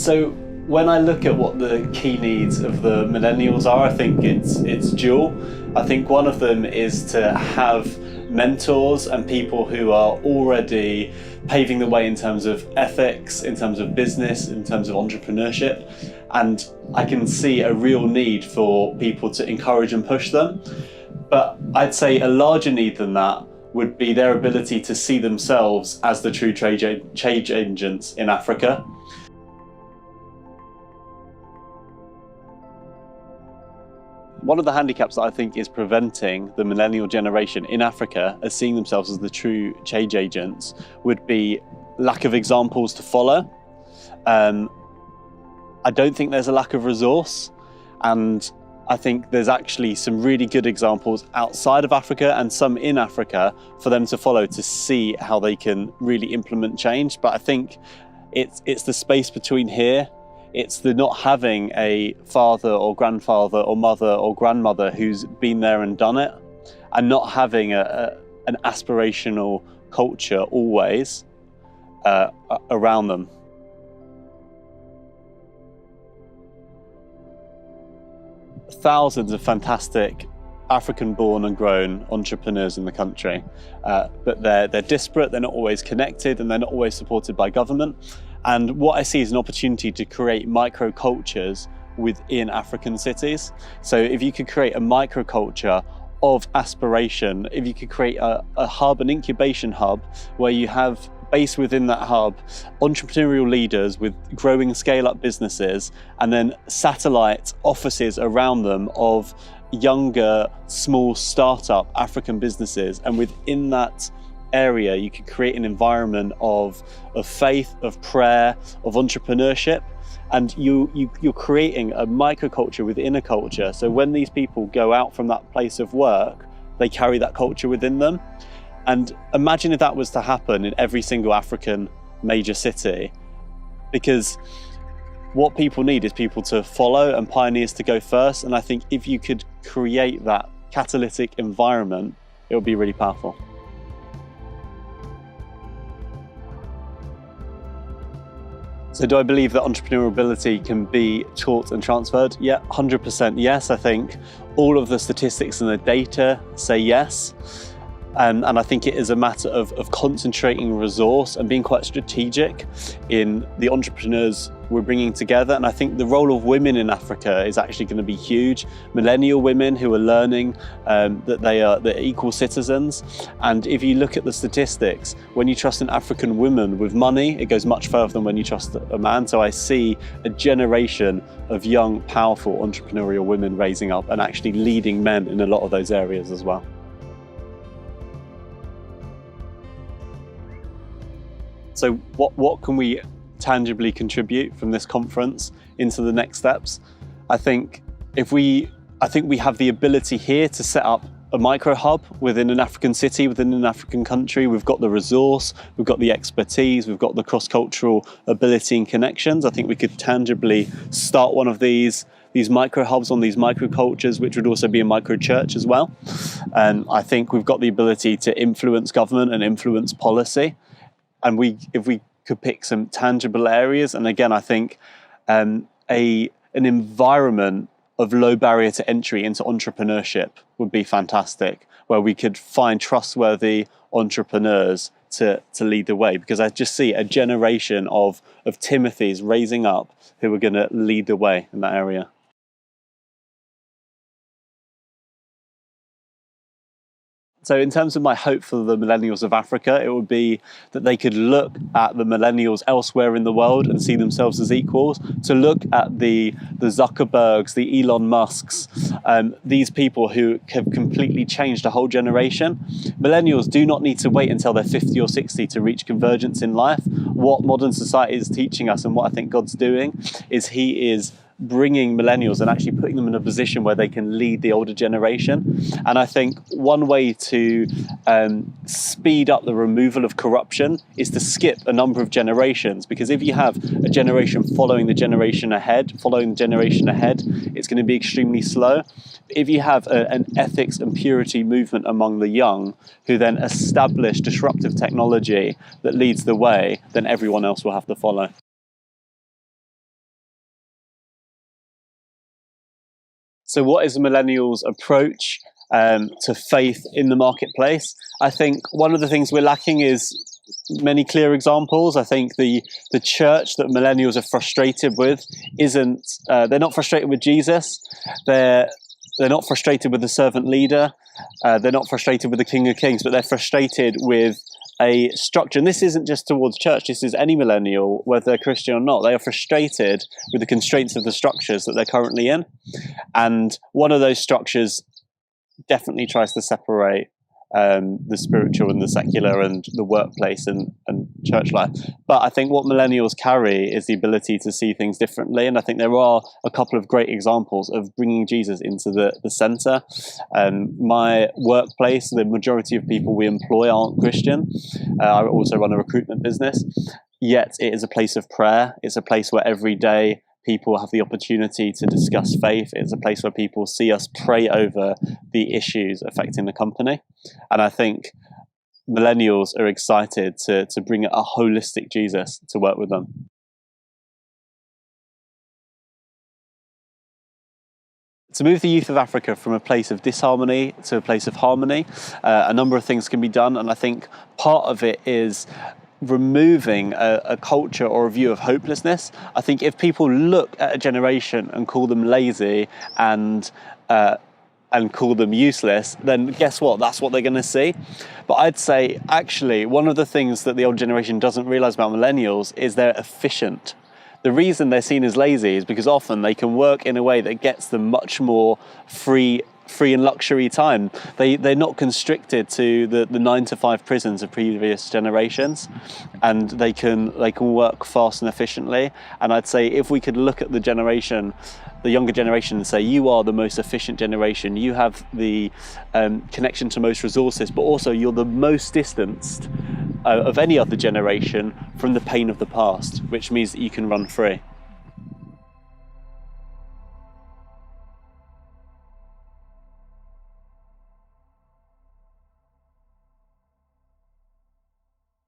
So when I look at what the key needs of the millennials are, I think it's dual. I think one of them is to have mentors and people who are already paving the way in terms of ethics, in terms of business, in terms of entrepreneurship. And I can see a real need for people to encourage and push them. But I'd say a larger need than that would be their ability to see themselves as the true change agents in Africa. One of the handicaps that I think is preventing the millennial generation in Africa as seeing themselves as the true change agents would be lack of examples to follow. I don't think there's a lack of resource, and I think there's actually some really good examples outside of Africa and some in Africa for them to follow to see how they can really implement change. But I think it's the space between here. It's the not having a father or grandfather or mother or grandmother who's been there and done it, and not having an aspirational culture always around them. Thousands of fantastic African-born and grown entrepreneurs in the country, but they're disparate, they're not always connected, and they're not always supported by government. And what I see is an opportunity to create microcultures within African cities. So if you could create a microculture of aspiration, if you could create a hub, an incubation hub, where you have based within that hub entrepreneurial leaders with growing scale-up businesses, and then satellite offices around them of younger, small startup African businesses, and within that area you could create an environment of faith, of prayer, of entrepreneurship, and you're creating a microculture within a culture. So when these people go out from that place of work, they carry that culture within them. And imagine if that was to happen in every single African major city, because what people need is people to follow and pioneers to go first. And I think if you could create that catalytic environment, it would be really powerful. So do I believe that entrepreneurial ability can be taught and transferred? Yeah, 100% yes. I think all of the statistics and the data say yes. And I think it is a matter of concentrating resource and being quite strategic in the entrepreneurs we're bringing together. And I think the role of women in Africa is actually going to be huge. Millennial women who are learning that they're equal citizens. And if you look at the statistics, when you trust an African woman with money, it goes much further than when you trust a man. So I see a generation of young, powerful entrepreneurial women raising up and actually leading men in a lot of those areas as well. So what can we tangibly contribute from this conference into the next steps? I think we have the ability here to set up a micro hub within an African city, within an African country. We've got the resource, we've got the expertise, we've got the cross-cultural ability and connections. I think we could tangibly start one of these micro hubs on these microcultures, which would also be a micro church as well. And I think we've got the ability to influence government and influence policy. And if we could pick some tangible areas, and again, I think an environment of low barrier to entry into entrepreneurship would be fantastic, where we could find trustworthy entrepreneurs to lead the way, because I just see a generation of Timothys raising up who are going to lead the way in that area. So in terms of my hope for the millennials of Africa, it would be that they could look at the millennials elsewhere in the world and see themselves as equals, to look at the Zuckerbergs, the Elon Musks, these people who have completely changed a whole generation. Millennials do not need to wait until they're 50 or 60 to reach convergence in life. What modern society is teaching us, and what I think God's doing, is He is bringing millennials and actually putting them in a position where they can lead the older generation. And I think one way to speed up the removal of corruption is to skip a number of generations, because if you have a generation following the generation ahead, it's going to be extremely slow. If you have an ethics and purity movement among the young who then establish disruptive technology that leads the way, then everyone else will have to follow. So what is the millennials' approach to faith in the marketplace? I think one of the things we're lacking is many clear examples. I think the church that millennials are frustrated with isn't, they're not frustrated with Jesus, they're not frustrated with the servant leader, they're not frustrated with the King of Kings, but they're frustrated with a structure. And this isn't just towards church, this is any millennial, whether they're Christian or not. They are frustrated with the constraints of the structures that they're currently in. And one of those structures definitely tries to separate the spiritual and the secular and the workplace and church life. But I think what millennials carry is the ability to see things differently. And I think there are a couple of great examples of bringing Jesus into the center. My workplace, the majority of people we employ aren't Christian. I also run a recruitment business, yet it is a place of prayer. It's a place where every day people have the opportunity to discuss faith. It's a place where people see us pray over the issues affecting the company. And I think millennials are excited to bring a holistic Jesus to work with them. To move the youth of Africa from a place of disharmony to a place of harmony, a number of things can be done. And I think part of it is removing a culture or a view of hopelessness. I think if people look at a generation and call them lazy and call them useless, then guess what? That's what they're going to see. But I'd say actually one of the things that the old generation doesn't realize about millennials is they're efficient. The reason they're seen as lazy is because often they can work in a way that gets them much more free and luxury time. They're not constricted to the 9-to-5 prisons of previous generations, and they can work fast and efficiently. And I'd say if we could look at the younger generation, and say, you are the most efficient generation, you have the connection to most resources, but also you're the most distanced of any other generation from the pain of the past, which means that you can run free.